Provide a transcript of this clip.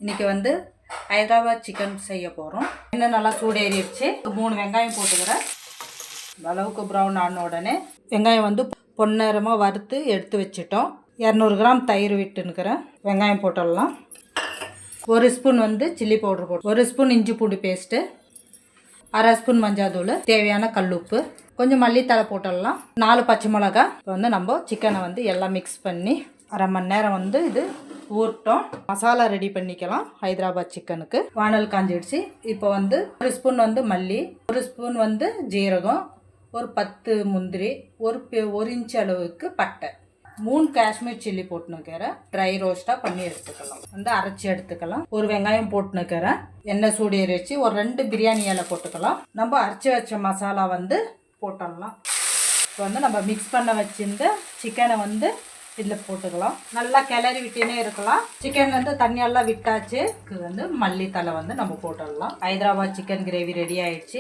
இன்றைக்கி வந்து ஹைதராபாத் சிக்கன் செய்ய போகிறோம். இன்னும் நல்லா சூடேறிடுச்சு. 3 வெங்காயம் போட்டுக்கிறேன். அளவுக்கு ப்ரௌன் ஆன உடனே வெங்காயம் வந்து பொன்னிறமாக வறுத்து எடுத்து வச்சுட்டோம். 200 கிராம் தயிர் விட்டுன்னுக்கிறேன். வெங்காயம் போட்டுடலாம். 1 ஸ்பூன் வந்து சில்லி பவுடர் போட்டு, 1 ஸ்பூன் இஞ்சி பூண்டு பேஸ்ட்டு, 1/2 ஸ்பூன் மஞ்சாத்தூள், தேவையான கல்லுப்பு, கொஞ்சம் மல்லித்தலை போட்டுடலாம். 4 பச்சை மிளகா. இப்போ வந்து நம்ம சிக்கனை வந்து எல்லாம் மிக்ஸ் பண்ணி அரை மணி நேரம் வந்து இது ஊறட்டும். மசாலா ரெடி பண்ணிக்கலாம். ஹைதராபாத் சிக்கனுக்கு வானல் காஞ்சிடுச்சு. இப்போ வந்து 1 ஸ்பூன் வந்து மல்லி, 1 ஸ்பூன் வந்து ஜீரகம், ஒரு 10 முந்திரி, ஒரு இன்ச் அளவுக்கு பட்டை, 3 காஷ்மீர் சில்லி போட்டுனுக்கிறேன். ட்ரை ரோஸ்ட்டாக பண்ணி எடுத்துக்கலாம். வந்து அரைச்சி எடுத்துக்கலாம். ஒரு வெங்காயம் போட்டுனுக்கிறேன். எண்ணெய் சூடேறி வச்சு ஒரு 2 பிரியாணி இலை போட்டுக்கலாம். நம்ம அரைச்சி வச்ச மசாலா வந்து போட்டுடலாம். இப்போ வந்து நம்ம மிக்ஸ் பண்ண வச்சிருந்த சிக்கனை வந்து இதில் போட்டுக்கலாம். நல்லா கிளறி விட்டுனே இருக்கலாம். சிக்கன் வந்து தண்ணியெல்லாம் விட்டாச்சு. இது வந்து மல்லித்தலை வந்து நம்ம போட்டுடலாம். ஹைதராபாத் சிக்கன் கிரேவி ரெடி ஆயிடுச்சு.